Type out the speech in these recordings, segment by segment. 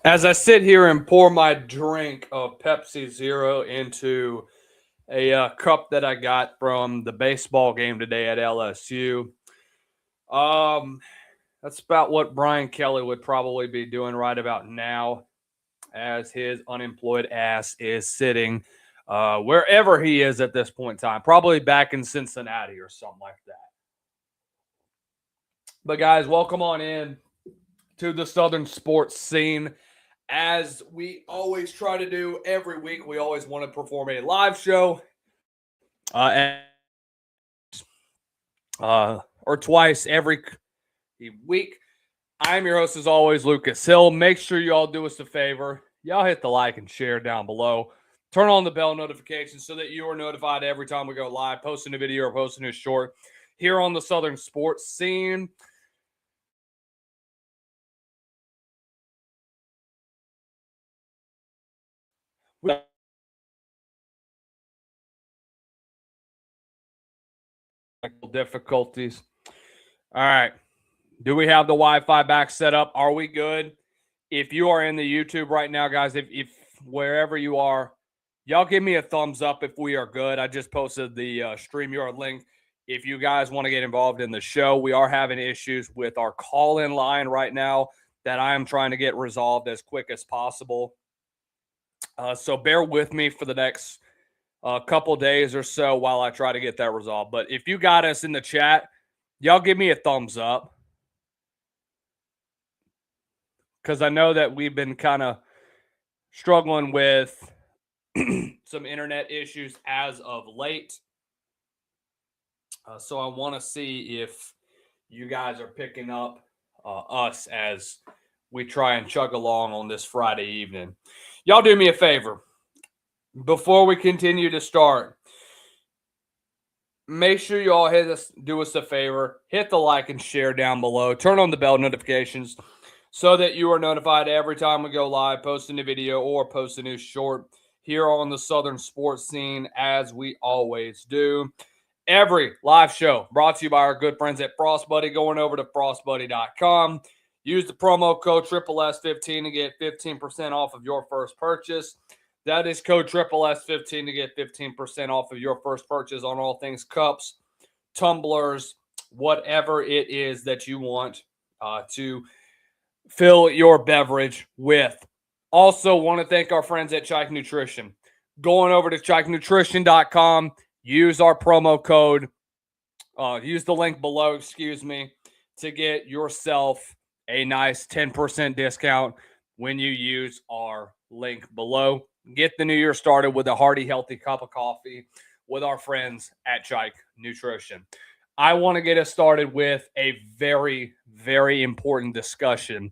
As I sit here and pour my drink of Pepsi Zero into a cup that I got from the baseball game today at LSU, um, that's about what Brian Kelly would probably be doing right about now, as his unemployed ass is sitting wherever he is at this point in time, probably back in Cincinnati or something like that. But guys, welcome on in to the Southern sports scene. As we always try to do every week, we always want to perform a live show or twice every week. I'm your host, as always, Lucas Hill. Make sure you all do us a favor. Y'all hit the like and share down below. Turn on the bell notifications so that you are notified every time we go live, posting a video or posting a short here on the Southern sports scene. Difficulties. All right. Do we have the Wi-Fi back set up? Are we good? If you are in the YouTube right now, guys, if wherever you are, y'all give me a thumbs up if we are good. I just posted the StreamYard link. If you guys want to get involved in the show, we are having issues with our call-in line right now that I am trying to get resolved as quick as possible. So bear with me for the next couple days or so while I try to get that resolved. But if you got us in the chat, y'all give me a thumbs up, because I know that we've been kind of struggling with some internet issues as of late. So I want to see if you guys are picking up us as we try and chug along on this Friday evening. Y'all do me a favor. Before we continue to start, make sure you all do us a favor. Hit the like and share down below. Turn on the bell notifications so that you are notified every time we go live, post a new video or post a new short here on the Southern sports scene, as we always do. Every live show brought to you by our good friends at Frost Buddy. Going over to frostbuddy.com. Use the promo code SSS15 to get 15% off of your first purchase. That is code SSS15 to get 15% off of your first purchase on all things cups, tumblers, whatever it is that you want to fill your beverage with. Also, want to thank our friends at Chike Nutrition. Going over to ChikeNutrition.com, use our promo code, use the link below, to get yourself a nice 10% discount when you use our link below. Get the new year started with a hearty, healthy cup of coffee with our friends at Chike Nutrition. I want to get us started with a very, very important discussion,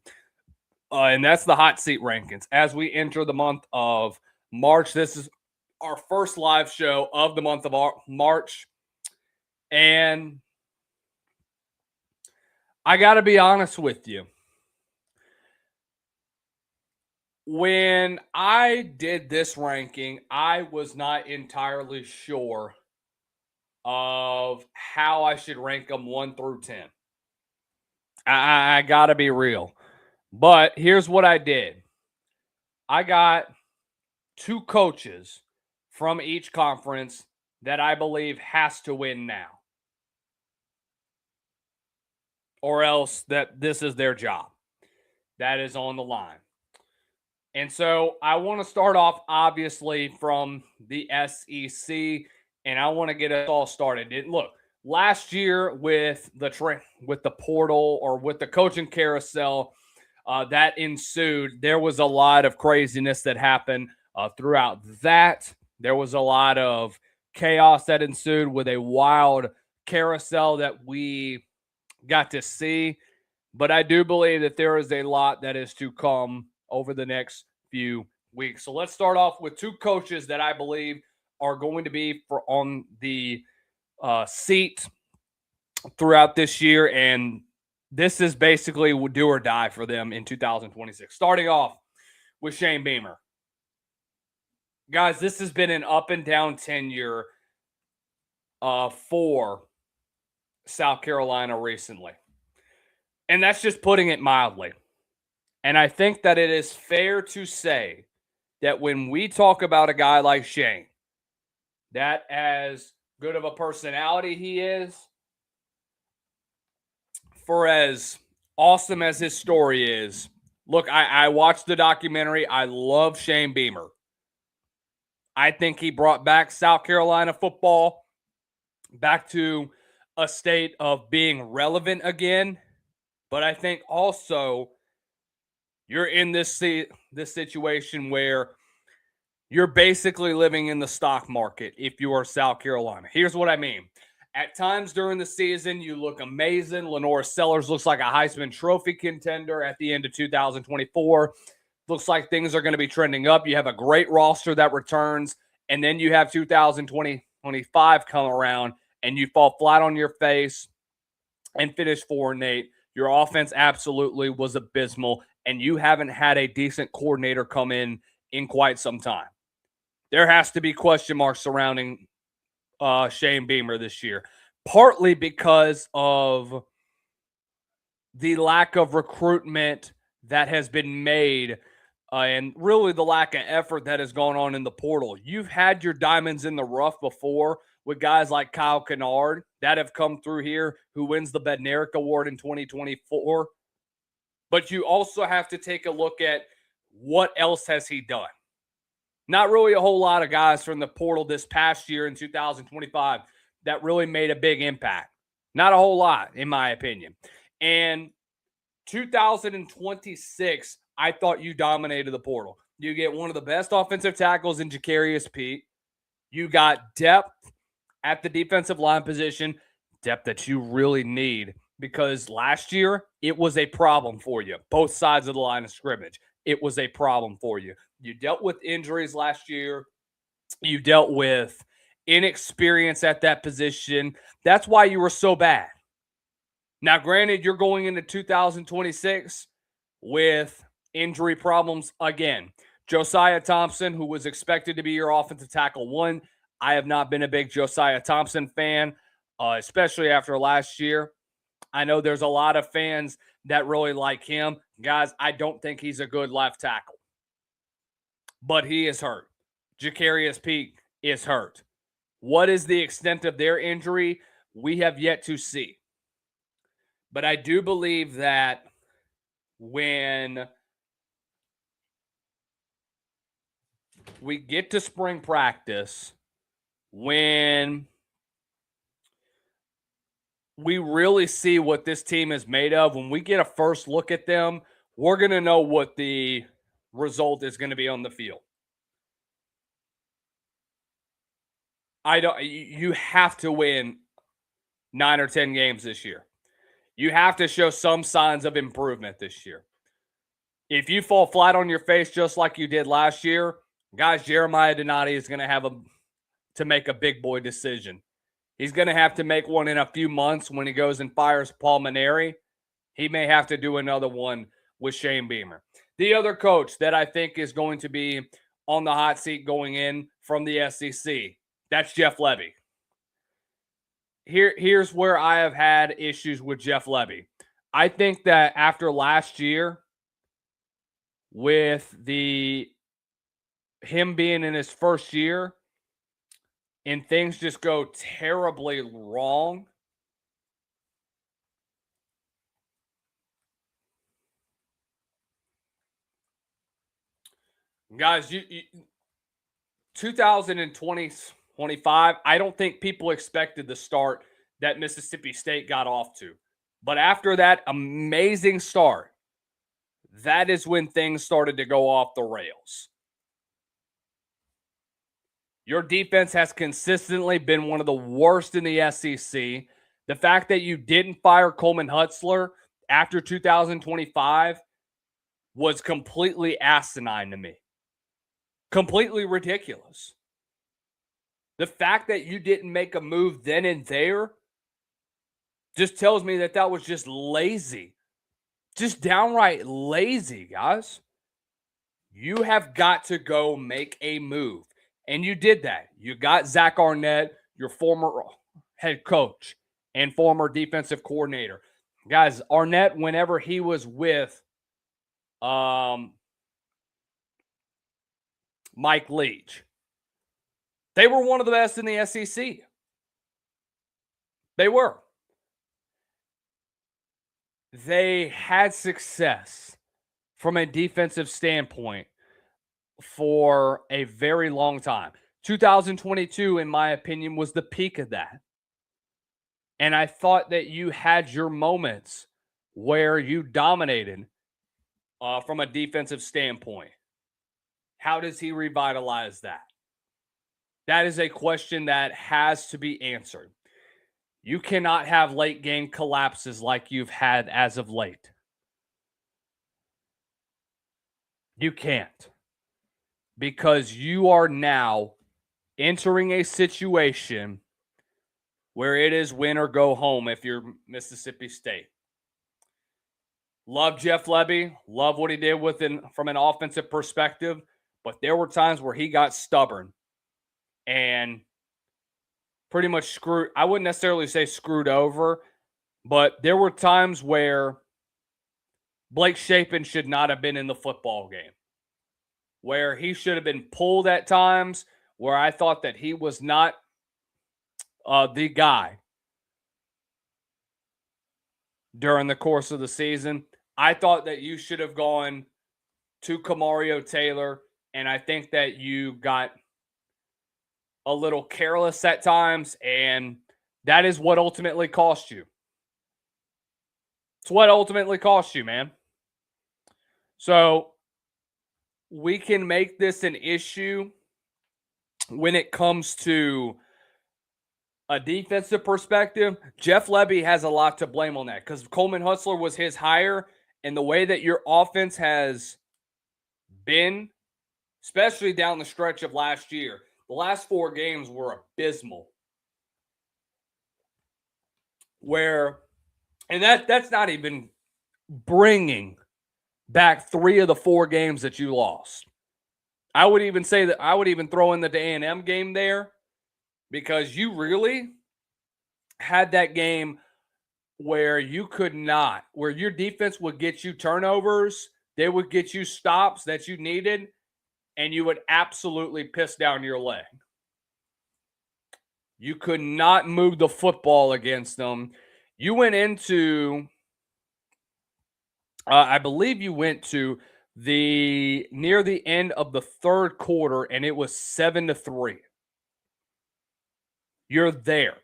and that's the hot seat rankings. As we enter the month of March, this is our first live show of the month of March, and I got to be honest with you. When I did this ranking, I was not entirely sure of how I should rank them 1 through 10. I got to be real. But here's what I did. I got 2 coaches from each conference that I believe has to win now, or else that this is their job that is on the line. And so I want to start off, obviously, from the SEC, and I want to get us all started. Look, last year with the portal, or with the coaching carousel that ensued, there was a lot of craziness that happened throughout that. There was a lot of chaos that ensued with a wild carousel that we got to see. But I do believe that there is a lot that is to come over the next few weeks. So let's start off with 2 coaches that I believe are going to be on the seat throughout this year, and this is basically do or die for them in 2026. Starting off with Shane Beamer. Guys, this has been an up and down tenure for South Carolina recently. And that's just putting it mildly. And I think that it is fair to say that when we talk about a guy like Shane, that as good of a personality he is, for as awesome as his story is, look, I watched the documentary. I love Shane Beamer. I think he brought back South Carolina football back to a state of being relevant again. But I think also you're in this situation where you're basically living in the stock market if you are South Carolina. Here's what I mean. At times during the season, you look amazing. Lenora Sellers looks like a Heisman Trophy contender at the end of 2024. Looks like things are going to be trending up. You have a great roster that returns, and then you have 2025 come around, and you fall flat on your face and finish 4-8. Your offense absolutely was abysmal, and you haven't had a decent coordinator come in quite some time. There has to be question marks surrounding Shane Beamer this year, partly because of the lack of recruitment that has been made and really the lack of effort that has gone on in the portal. You've had your diamonds in the rough before with guys like Kyle Kennard that have come through here, who wins the Bednarik Award in 2024. But you also have to take a look at what else has he done. Not really a whole lot of guys from the portal this past year in 2025 that really made a big impact. Not a whole lot, in my opinion. And 2026, I thought you dominated the portal. You get one of the best offensive tackles in Jacarius Pete. You got depth at the defensive line position, depth that you really need, because last year it was a problem for you, both sides of the line of scrimmage. It was a problem for you. You dealt with injuries last year. You dealt with inexperience at that position. That's why you were so bad. Now, granted, you're going into 2026 with injury problems again. Josiah Thompson, who was expected to be your offensive tackle one. I have not been a big Josiah Thompson fan, especially after last year. I know there's a lot of fans that really like him. Guys, I don't think he's a good left tackle. But he is hurt. Jacarius Pete is hurt. What is the extent of their injury? We have yet to see. But I do believe that when we get to spring practice, when we really see what this team is made of, when we get a first look at them, we're going to know what the result is going to be on the field. You have to win 9 or 10 games this year. You have to show some signs of improvement this year. If you fall flat on your face just like you did last year, guys, Jeremiah Donati is going to have to make a big boy decision. He's going to have to make one in a few months when he goes and fires Paul Mainieri. He may have to do another one with Shane Beamer. The other coach that I think is going to be on the hot seat going in from the SEC, that's Jeff Lebby. Here's where I have had issues with Jeff Lebby. I think that after last year, with him being in his first year, and things just go terribly wrong, guys, 2025, I don't think people expected the start that Mississippi State got off to. But after that amazing start, that is when things started to go off the rails. Your defense has consistently been one of the worst in the SEC. The fact that you didn't fire Coleman Hutzler after 2025 was completely asinine to me. Completely ridiculous. The fact that you didn't make a move then and there just tells me that was just lazy. Just downright lazy, guys. You have got to go make a move. And you did that. You got Zach Arnett, your former head coach and former defensive coordinator. Guys, Arnett, whenever he was with Mike Leach. They were one of the best in the SEC. They were. They had success from a defensive standpoint for a very long time. 2022, in my opinion, was the peak of that. And I thought that you had your moments where you dominated from a defensive standpoint. How does he revitalize that? That is a question that has to be answered. You cannot have late game collapses like you've had as of late. You can't. Because you are now entering a situation where it is win or go home if you're Mississippi State. Love Jeff Lebby. Love what he did from an offensive perspective. But there were times where he got stubborn and pretty much screwed. I wouldn't necessarily say screwed over, but there were times where Blake Shapen should not have been in the football game, where he should have been pulled at times, where I thought that he was not the guy during the course of the season. I thought that you should have gone to Kamario Taylor, and I think that you got a little careless at times, and that is what ultimately cost you. It's what ultimately cost you, man. So we can make this an issue when it comes to a defensive perspective. Jeff Lebby has a lot to blame on that because Coleman Hutzler was his hire, and the way that your offense has been, especially down the stretch of last year, the last 4 games were abysmal. And that's not even bringing back 3 of the 4 games that you lost. I would even say that I would even throw in the A&M game there, because you really had that game where you could not, where your defense would get you turnovers, they would get you stops that you needed, and you would absolutely piss down your leg. You could not move the football against them. You went into, I believe you went to near the end of the 3rd quarter, and it was 7-3. You're there.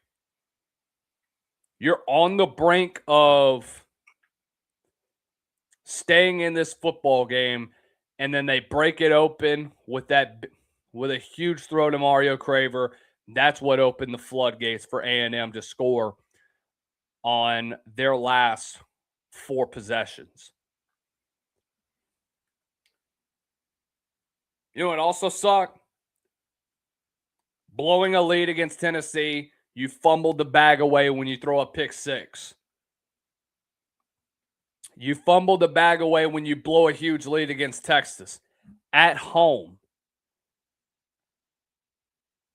You're on the brink of staying in this football game, and then they break it open with a huge throw to Mario Craver. That's what opened the floodgates for A&M to score on their last 4 possessions. You know what also sucked? Blowing a lead against Tennessee, you fumbled the bag away when you throw a pick 6. You fumbled the bag away when you blow a huge lead against Texas at home.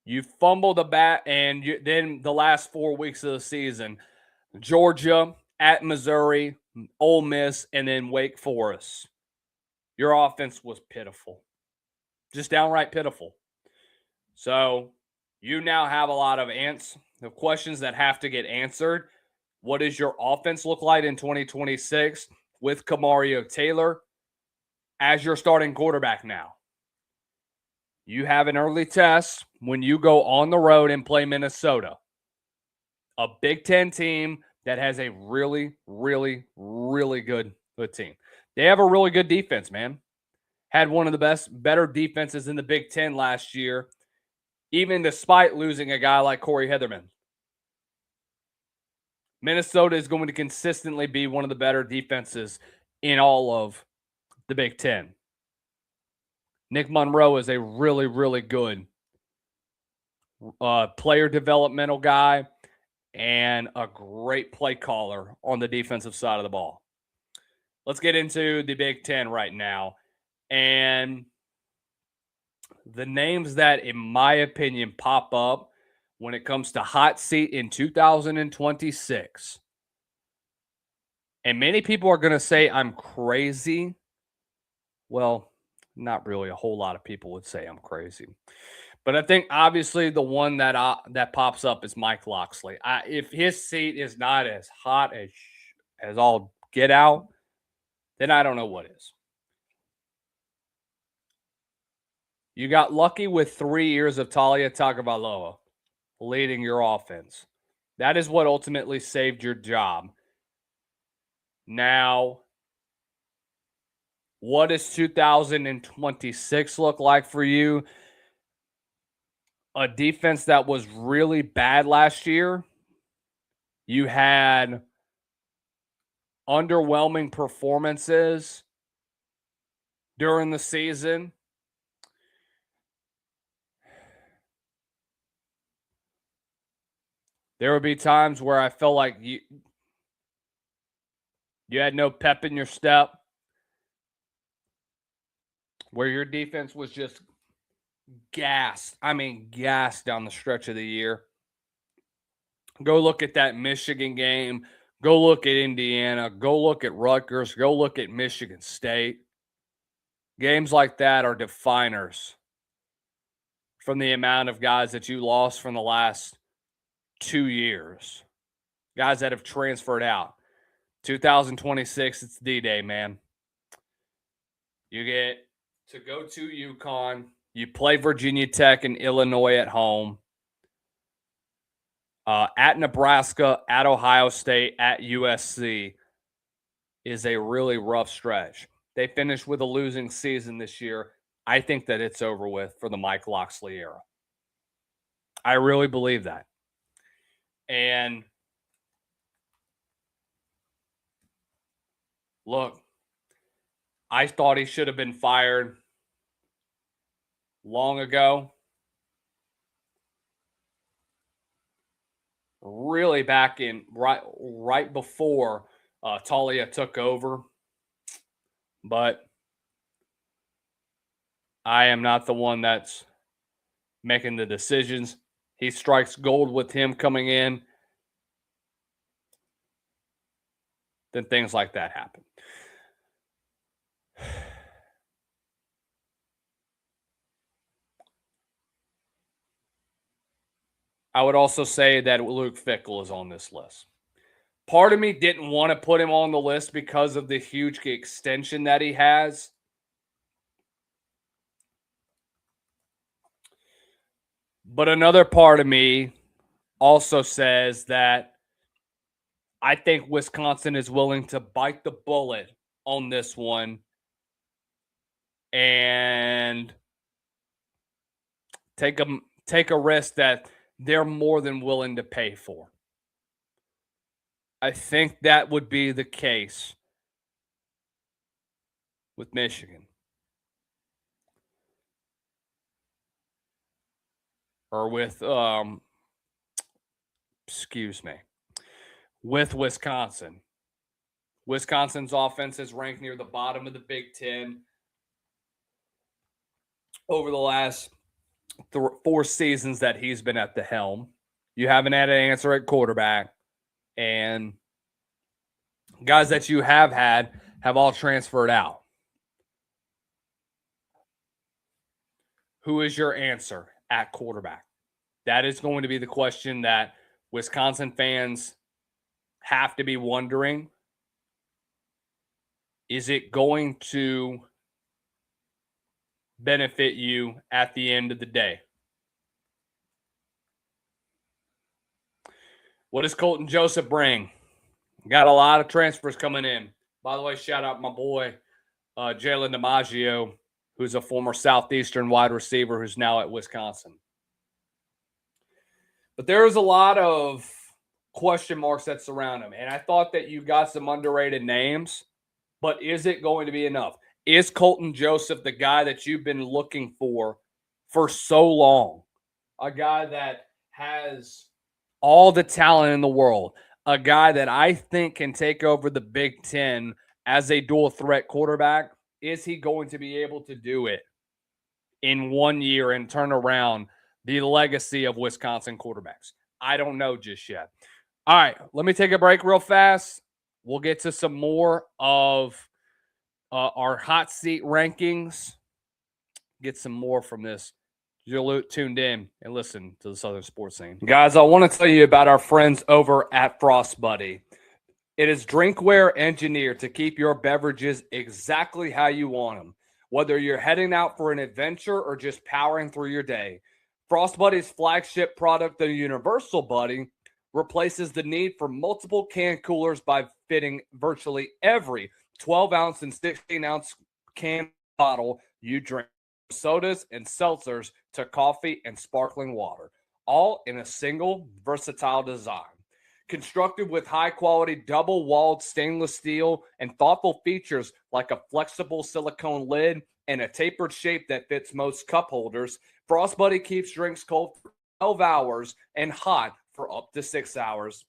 You fumbled the bat, and then the last 4 weeks of the season, Georgia, at Missouri, Ole Miss, and then Wake Forest. Your offense was pitiful. Just downright pitiful. So you now have a lot of the questions that have to get answered. What does your offense look like in 2026 with Kamario Taylor as your starting quarterback now? You have an early test when you go on the road and play Minnesota, a Big Ten team that has a really, really, really good team. They have a really good defense, man. Had one of the better defenses in the Big Ten last year, even despite losing a guy like Corey Heatherman. Minnesota is going to consistently be one of the better defenses in all of the Big Ten. Nick Monroe is a really, really good player developmental guy and a great play caller on the defensive side of the ball. Let's get into the Big Ten right now. And the names that, in my opinion, pop up when it comes to hot seat in 2026. And many people are going to say I'm crazy Well, not really. A whole lot of people would say I'm crazy. But I think obviously the one that pops up is Mike Locksley. If his seat is not as hot as all get out, then I don't know what is. You got lucky with 3 years of Talia Tagovailoa leading your offense. That is what ultimately saved your job. Now, what does 2026 look like for you? A defense that was really bad last year. You had underwhelming performances during the season. There would be times where I felt like you had no pep in your step, where your defense was just gassed. I mean, gassed down the stretch of the year. Go look at that Michigan game. Go look at Indiana. Go look at Rutgers. Go look at Michigan State. Games like that are definers from the amount of guys that you lost from the last 2 years. Guys that have transferred out. 2026, it's D-Day, man. You get to go to UConn. You play Virginia Tech and Illinois at home. At Nebraska, at Ohio State, at USC is a really rough stretch. They finished with a losing season this year. I think that it's over with for the Mike Locksley era. I really believe that. And look, I thought he should have been fired long ago. Really back in right before Talia took over. But I am not the one that's making the decisions. He strikes gold with him coming in. Then things like that happen. I would also say that Luke Fickell is on this list. Part of me didn't want to put him on the list because of the huge extension that he has. But another part of me also says that I think Wisconsin is willing to bite the bullet on this one and take a risk that they're more than willing to pay for. I think that would be the case with Michigan. Or with, with Wisconsin. Wisconsin's offense is ranked near the bottom of the Big Ten over the last 4 seasons that he's been at the helm. You haven't had an answer at quarterback. And guys that you have had have all transferred out. Who is your answer at quarterback? That is going to be the question that Wisconsin fans have to be wondering. Is it going to benefit you at the end of the day? What does Colton Joseph bring? Got a lot of transfers coming in. By the way, shout out my boy, Jalen DiMaggio, who's a former Southeastern wide receiver who's now at Wisconsin. But there's a lot of question marks that surround him. And I thought that you got some underrated names, but is it going to be enough? Is Colton Joseph the guy that you've been looking for so long? A guy that has all the talent in the world. A guy that I think can take over the Big Ten as a dual threat quarterback. Is he going to be able to do it in 1 year and turn around the legacy of Wisconsin quarterbacks? I don't know just yet. All right, let me take a break real fast. We'll get to some more of our hot seat rankings. Get some more from this. You're tuned in and listen to the Southern Sports Scene. Guys, I want to tell you about our friends over at Frost Buddy. It is drinkware engineered to keep your beverages exactly how you want them. Whether you're heading out for an adventure or just powering through your day, Frost Buddy's flagship product, the Universal Buddy, replaces the need for multiple can coolers by fitting virtually every 12-ounce and 16-ounce can bottle you drink. Sodas and seltzers to coffee and sparkling water, all in a single versatile design. Constructed with high-quality double-walled stainless steel and thoughtful features like a flexible silicone lid and a tapered shape that fits most cup holders, Frost Buddy keeps drinks cold for 12 hours and hot for up to 6 hours.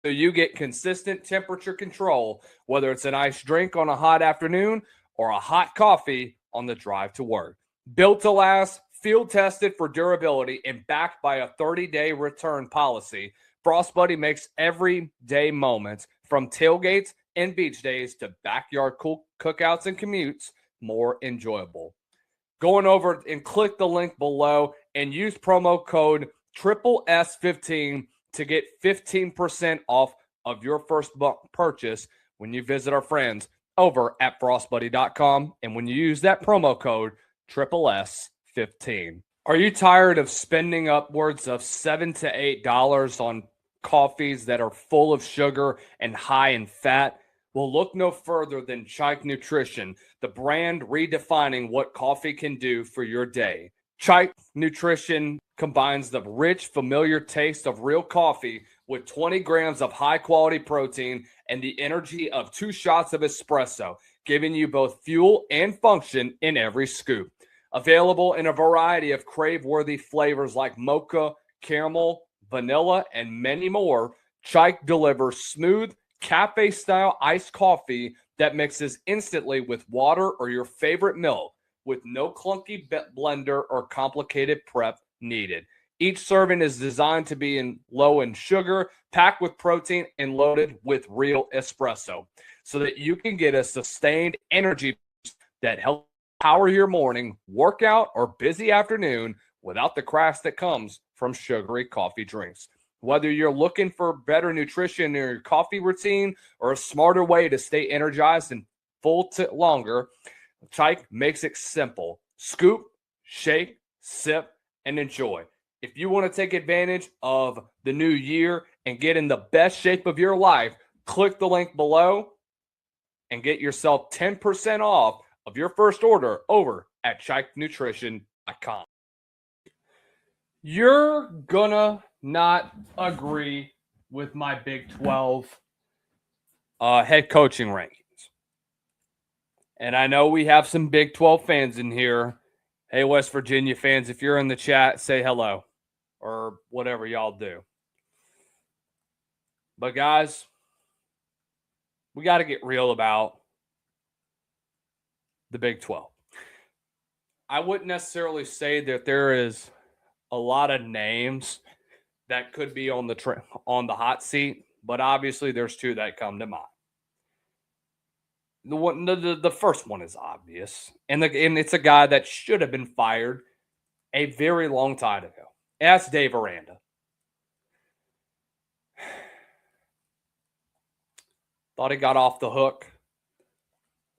So you get consistent temperature control, whether it's an iced drink on a hot afternoon or a hot coffee on the drive to work. Built to last, field tested for durability, and backed by a 30-day return policy, Frost Buddy makes everyday moments from tailgates and beach days to backyard cookouts and commutes more enjoyable. Going over and click the link below and use promo code SSS15 to get 15% off of your first purchase when you visit our friends over at frostbuddy.com, and when you use that promo code SSS15. Are you tired of spending upwards of $7 to $8 on coffees that are full of sugar and high in fat? Well, look no further than Chike Nutrition, the brand redefining what coffee can do for your day. Chike Nutrition combines the rich, familiar taste of real coffee with 20 grams of high-quality protein and the energy of 2 shots of espresso, giving you both fuel and function in every scoop. Available in a variety of crave-worthy flavors like mocha, caramel, vanilla, and many more, Chike delivers smooth, cafe-style iced coffee that mixes instantly with water or your favorite milk, with no clunky blender or complicated prep needed. Each serving is designed to be low in sugar, packed with protein, and loaded with real espresso, so that you can get a sustained energy boost that helps power your morning, workout, or busy afternoon without the crash that comes from sugary coffee drinks. Whether you're looking for better nutrition in your coffee routine or a smarter way to stay energized and full longer, Chike makes it simple. Scoop, shake, sip, and enjoy. If you want to take advantage of the new year and get in the best shape of your life, click the link below and get yourself 10% off of your first order over at ChikeNutrition.com. You're gonna not agree with my Big 12 head coaching rankings. And I know we have some Big 12 fans in here. Hey, West Virginia fans, if you're in the chat, say hello or whatever y'all do. But guys, we got to get real about the Big 12. I wouldn't necessarily say that there is a lot of names that could be on the hot seat, but obviously there's 2 that come to mind. The first one is obvious, and it's a guy that should have been fired a very long time ago. That's Dave Aranda. Thought he got off the hook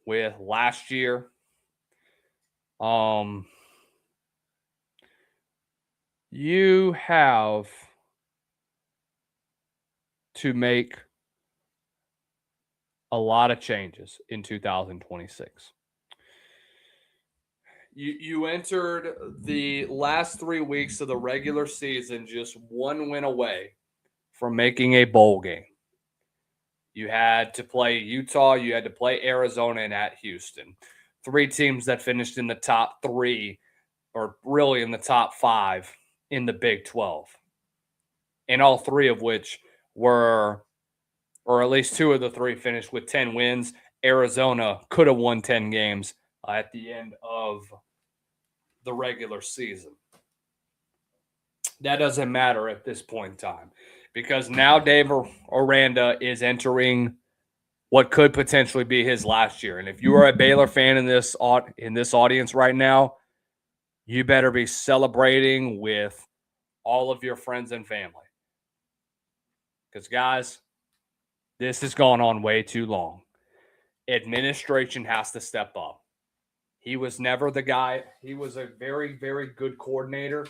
with last year. You have to make a lot of changes in 2026. You entered the last 3 weeks of the regular season just 1 win away from making a bowl game. You had to play Utah, you had to play Arizona, and at Houston. 3 teams that finished in the top 3, or really in the top 5 in the Big 12. And all 3 of which were, or at least 2 of the 3 finished with 10 wins. Arizona could have won 10 games at the end of the regular season. That doesn't matter at this point in time, because now Dave Aranda is entering what could potentially be his last year. And if you are a Baylor fan in this audience right now, you better be celebrating with all of your friends and family. Because, guys, this has gone on way too long. Administration has to step up. He was never the guy. He was a very, very good coordinator,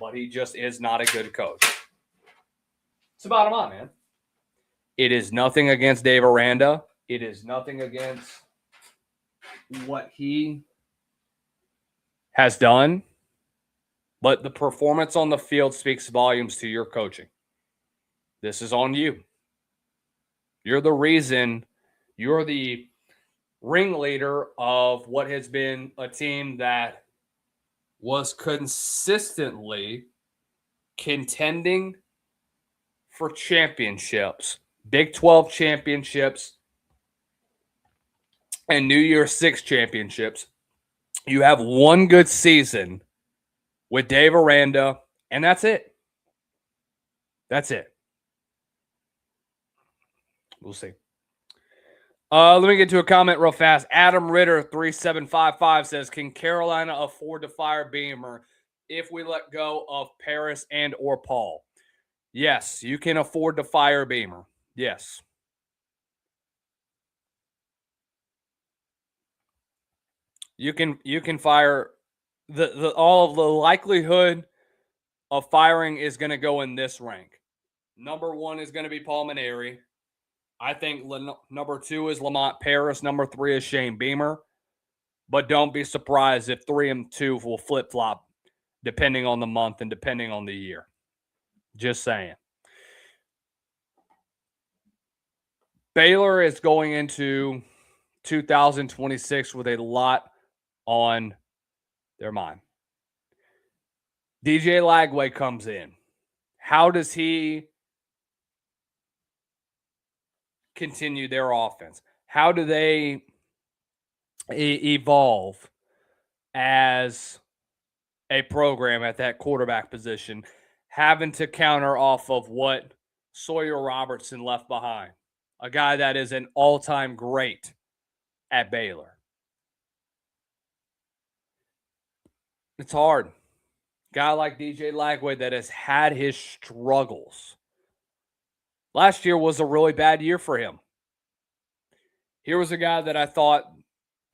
but he just is not a good coach. It's the bottom line, man. It is nothing against Dave Aranda. It is nothing against what he has done, but the performance on the field speaks volumes to your coaching. This is on you. You're the reason, you're the ringleader of what has been a team that was consistently contending for championships, Big 12 championships, and New Year's Six championships. You have one good season with Dave Aranda, and that's it. That's it. We'll see. Let me get to a comment real fast. Adam Ritter 3755 says, can Carolina afford to fire Beamer if we let go of Paris and or Paul? Yes, you can afford to fire Beamer. Yes. You can fire the all of the likelihood of firing is going to go in this rank. Number 1 is going to be Paul Mainieri. I think number 2 is Lamont Paris. Number 3 is Shane Beamer. But don't be surprised if 3 and 2 will flip-flop depending on the month and depending on the year. Just saying. Baylor is going into 2026 with a lot on their mind. DJ Lagway comes in. How does he continue their offense? How do they evolve as a program at that quarterback position, having to counter off of what Sawyer Robertson left behind, a guy that is an all-time great at Baylor? It's hard. Guy like DJ Lagway that has had his struggles. Last year was a really bad year for him. Here was a guy that I thought,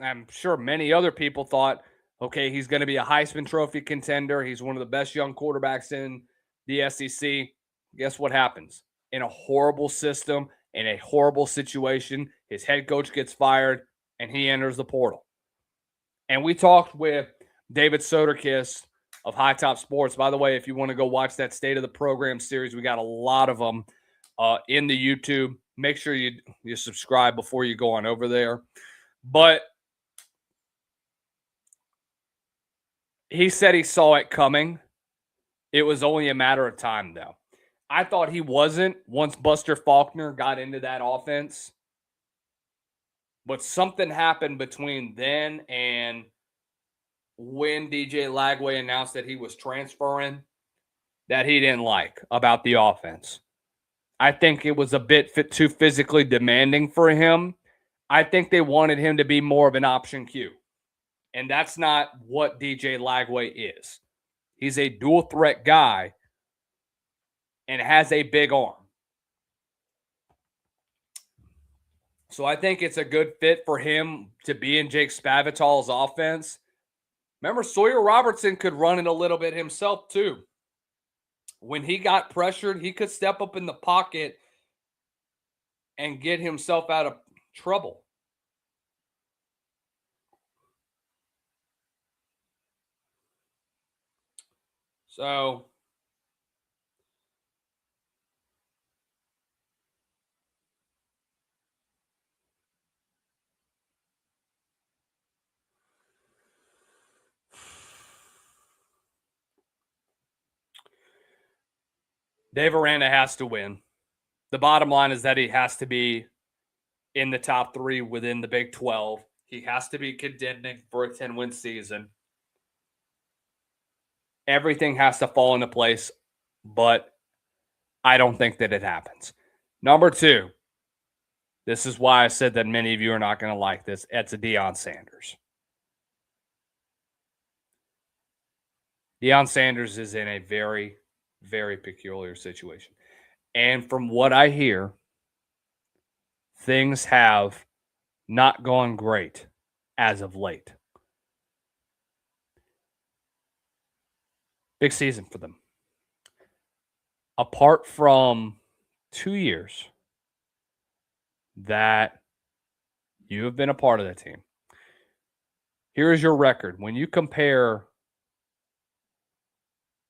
I'm sure many other people thought, okay, he's going to be a Heisman Trophy contender. He's one of the best young quarterbacks in the SEC. Guess what happens? In a horrible system, in a horrible situation, his head coach gets fired, and he enters the portal. And we talked with David Soderquist of High Top Sports. By the way, if you want to go watch that State of the Program series, we got a lot of them in the YouTube. Make sure you subscribe before you go on over there. But he said he saw it coming. It was only a matter of time, though. I thought he wasn't once Buster Faulkner got into that offense. But something happened between then and when DJ Lagway announced that he was transferring that he didn't like about the offense. I think it was a bit too physically demanding for him. I think they wanted him to be more of an option Q. And that's not what DJ Lagway is. He's a dual threat guy and has a big arm. So I think it's a good fit for him to be in Jake Spavital's offense. Remember, Sawyer Robertson could run it a little bit himself too. When he got pressured, he could step up in the pocket and get himself out of trouble. So Dave Aranda has to win. The bottom line is that he has to be in the top 3 within the Big 12. He has to be contending for a 10-win season. Everything has to fall into place, but I don't think that it happens. Number 2, This is why I said that many of you are not going to like this. It's a Deion Sanders. Deion Sanders is in a very, very peculiar situation. And from what I hear, things have not gone great as of late. Big season for them. Apart from 2 years that you have been a part of the team, here is your record. When you compare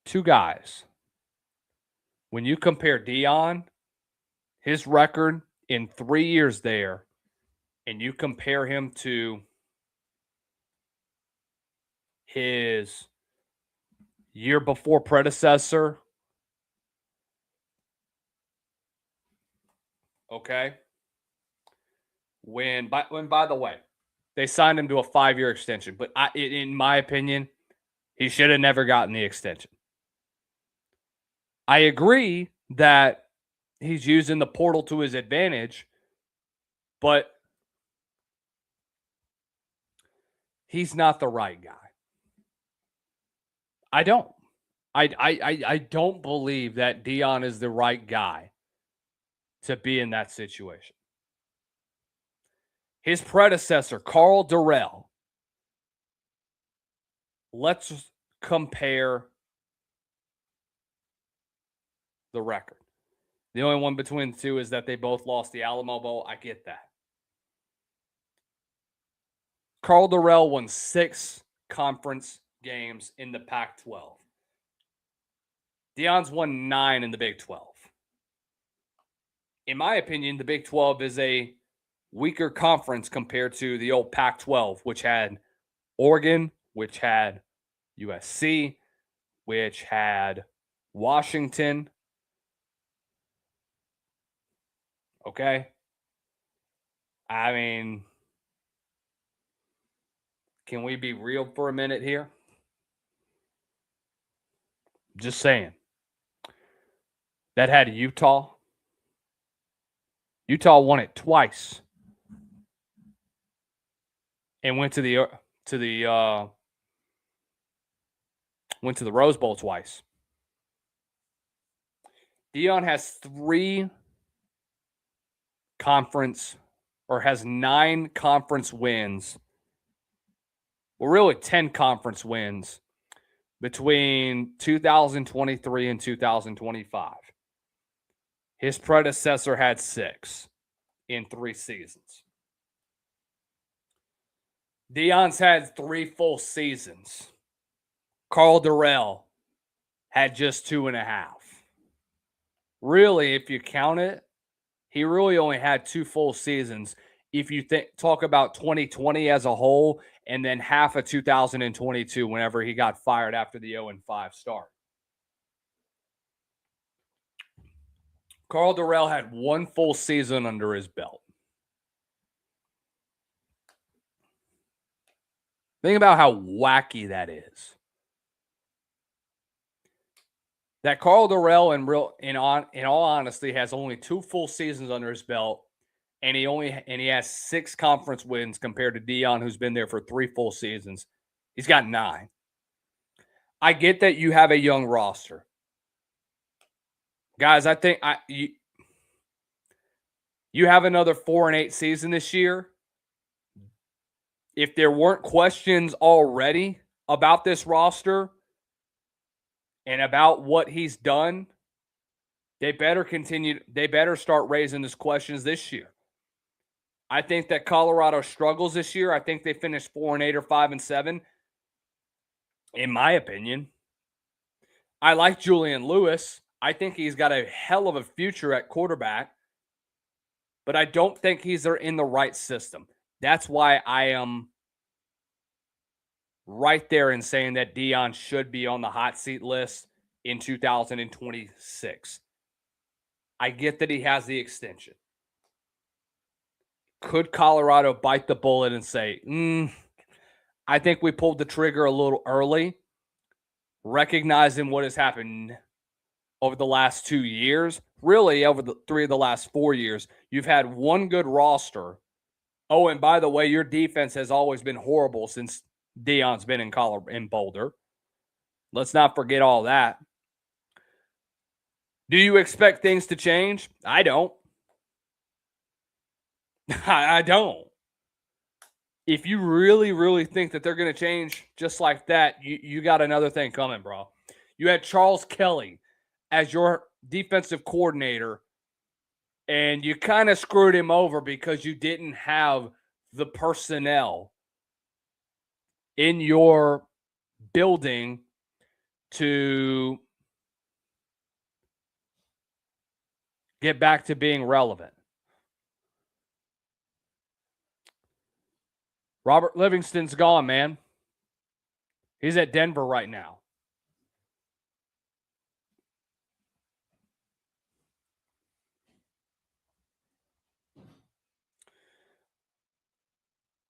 two guys, when you compare Deion, his record in 3 years there, and you compare him to his year before predecessor, okay? When by the way, they signed him to a 5-year extension, but in my opinion, he should have never gotten the extension. I agree that he's using the portal to his advantage, but he's not the right guy. I don't. I don't believe that Deion is the right guy to be in that situation. His predecessor, Karl Dorrell. Let's compare the record. The only one between the two is that they both lost the Alamo Bowl. I get that. Karl Dorrell won 6 conference games in the Pac-12. Deion's won 9 in the Big 12. In my opinion, the Big 12 is a weaker conference compared to the old Pac-12, which had Oregon, which had USC, which had Washington. Okay? I mean, can we be real for a minute here? Just saying. That had Utah. Utah won it twice. And went to the Rose Bowl twice. Deion has 3 conference, or has 9 conference wins. Well, really 10 conference wins between 2023 and 2025. His predecessor had 6 in 3 seasons. Deion's had 3 full seasons. Karl Dorrell had just 2.5. Really, if you count it, he really only had 2 full seasons. If you talk about 2020 as a whole, and then half of 2022 whenever he got fired after the 0-5 start. Karl Dorrell had 1 full season under his belt. Think about how wacky that is. That Karl Dorrell, in all honesty, has only 2 full seasons under his belt, and he has 6 conference wins compared to Deion, who's been there for 3 full seasons. He's got 9. I get that you have a young roster, guys. I think you have another 4-8 season this year. If there weren't questions already about this roster and about what he's done, they better continue. They better start raising these questions this year. I think that Colorado struggles this year. I think they finished 4-8 or 5-7. In my opinion, I like Julian Lewis. I think he's got a hell of a future at quarterback, but I don't think he's in the right system. That's why I am right there in saying that Deion should be on the hot seat list in 2026. I get that he has the extension. Could Colorado bite the bullet and say, I think we pulled the trigger a little early, recognizing what has happened over the last 2 years? really over the 3 of the last 4 years, you've had one good roster. Oh, and by the way, your defense has always been horrible since Deion's been in Boulder. Let's not forget all that. Do you expect things to change? I don't. I don't. If you really, really think that they're going to change just like that, you got another thing coming, bro. You had Charles Kelly as your defensive coordinator, and you kind of screwed him over because you didn't have the personnel in your building to get back to being relevant. Robert Livingston's gone, man. He's at Denver right now.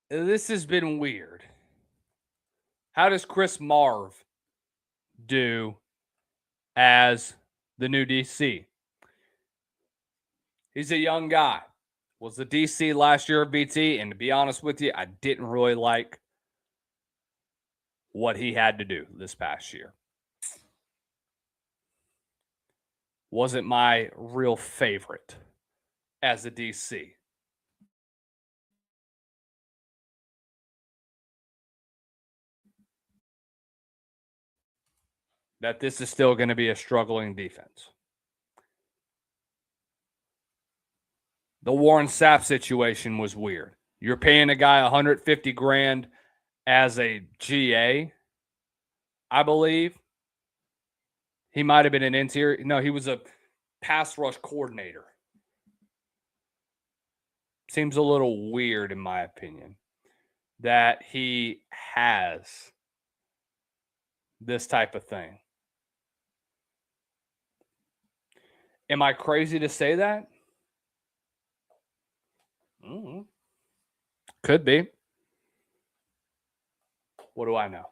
This has been weird. How does Chris Marve do as the new DC? He's a young guy. Was the DC last year of BT, and to be honest with you, I didn't really like what he had to do this past year. Wasn't my real favorite as a DC. That this is still going to be a struggling defense. The Warren Sapp situation was weird. You're paying a guy $150,000 as a GA, I believe. He might have been an interior. No, he was a pass rush coordinator. Seems a little weird, in my opinion, that he has this type of thing. Am I crazy to say that? Mm-hmm. Could be. What do I know?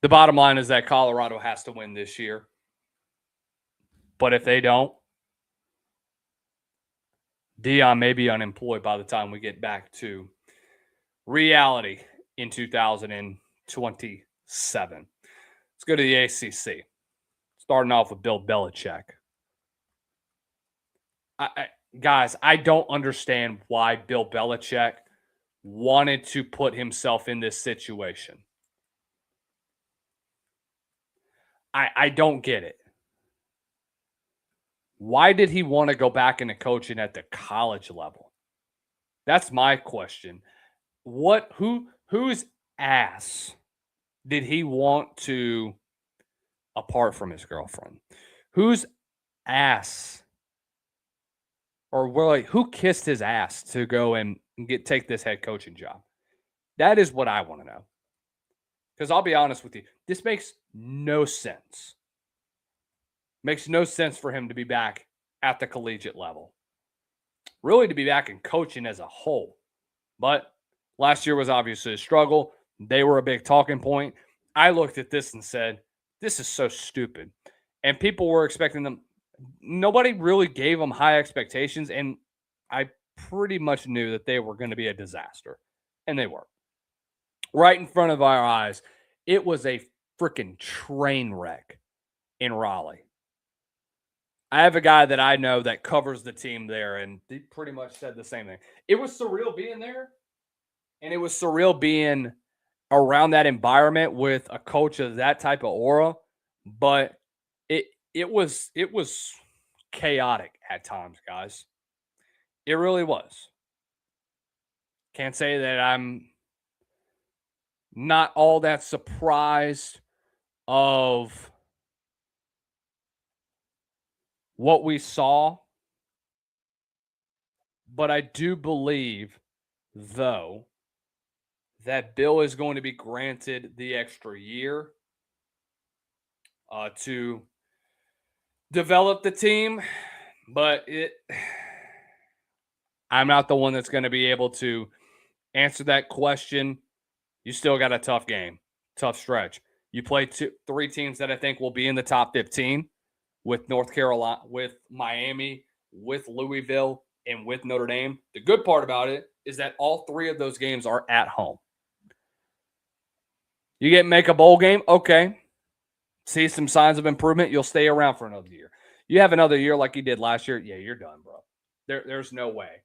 The bottom line is that Colorado has to win this year. But if they don't, Deion may be unemployed by the time we get back to reality in 2027. Let's go to the ACC. Starting off with Bill Belichick. Guys, I don't understand why Bill Belichick wanted to put himself in this situation. I don't get it. Why did he want to go back into coaching at the college level? That's my question. Whose ass did he want to, apart from his girlfriend, whose ass, or really, who kissed his ass to go and take this head coaching job? That is what I want to know. Because I'll be honest with you, this makes no sense. Makes no sense for him to be back at the collegiate level. Really, to be back in coaching as a whole. But last year was obviously a struggle. They were a big talking point. I looked at this and said, this is so stupid. And people were expecting them. Nobody really gave them high expectations. And I pretty much knew that they were going to be a disaster. And they were. Right in front of our eyes, it was a freaking train wreck in Raleigh. I have a guy that I know that covers the team there, and he pretty much said the same thing. It was surreal being there, and it was surreal being around that environment with a coach of that type of aura, but it was chaotic at times, guys. It really was. Can't say that I'm not all that surprised of what we saw, but I do believe, though, that Bill is going to be granted the extra year to develop the team, but I'm not the one that's going to be able to answer that question. You still got a tough game, tough stretch. You play 3 teams that I think will be in the top 15. with North Carolina, with Miami, with Louisville, and with Notre Dame. The good part about it is that all three of those games are at home. You make a bowl game, okay. See some signs of improvement, you'll stay around for another year. You have another year like you did last year, yeah, you're done, bro. There's no way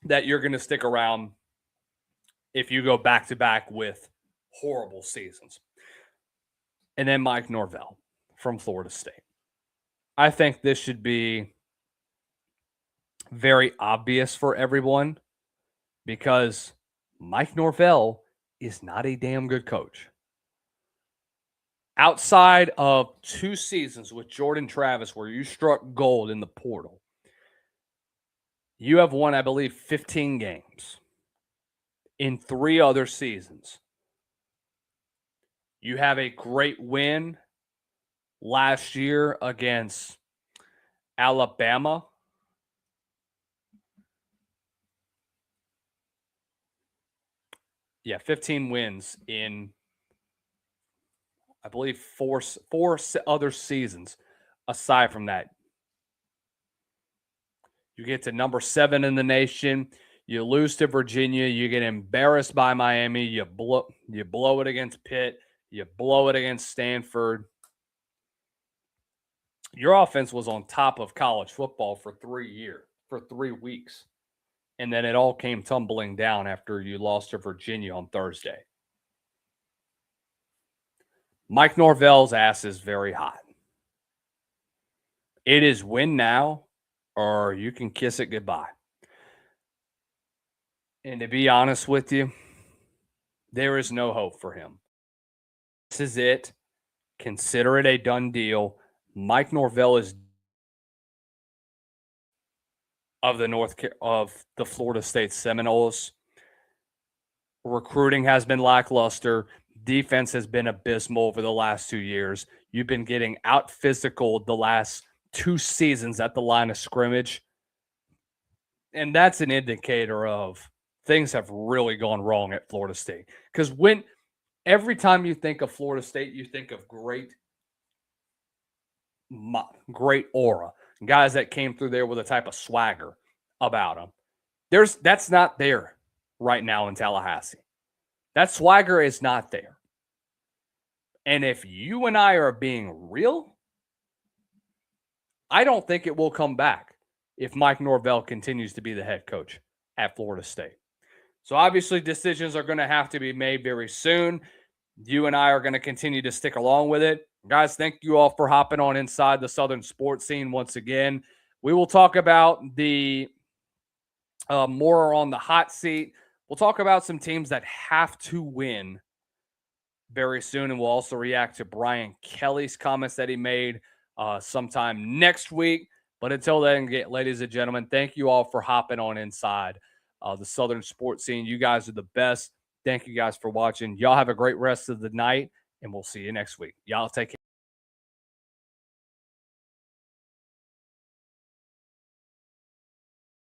that you're going to stick around if you go back-to-back with horrible seasons. And then Mike Norvell from Florida State. I think this should be very obvious for everyone because Mike Norvell is not a damn good coach. Outside of 2 seasons with Jordan Travis where you struck gold in the portal, you have won, I believe, 15 games. In 3 other seasons, you have a great win last year against Alabama. Yeah, 15 wins in, I believe, four other seasons. Aside from that, you get to number 7 in the nation. You lose to Virginia. You get embarrassed by Miami. You blow it against Pitt. You blow it against Stanford. Your offense was on top of college football for 3 weeks. And then it all came tumbling down after you lost to Virginia on Thursday. Mike Norvell's ass is very hot. It is win now or you can kiss it goodbye. And to be honest with you, there is no hope for him. This is it. Consider it a done deal. Mike Norvell is of the Florida State Seminoles. Recruiting has been lackluster. Defense has been abysmal over the last 2 years. You've been getting out physical the last 2 seasons at the line of scrimmage. And that's an indicator of things have really gone wrong at Florida State. Because every time you think of Florida State, you think of great aura. Guys that came through there with a type of swagger about them. That's not there right now in Tallahassee. That swagger is not there. And if you and I are being real, I don't think it will come back if Mike Norvell continues to be the head coach at Florida State. So obviously decisions are going to have to be made very soon. You and I are going to continue to stick along with it. Guys, thank you all for hopping on inside the Southern sports scene once again. We will talk about the more on the hot seat. We'll talk about some teams that have to win very soon, and we'll also react to Brian Kelly's comments that he made sometime next week. But until then, ladies and gentlemen, thank you all for hopping on inside the Southern sports scene. You guys are the best. Thank you guys for watching. Y'all have a great rest of the night, and we'll see you next week. Y'all take care.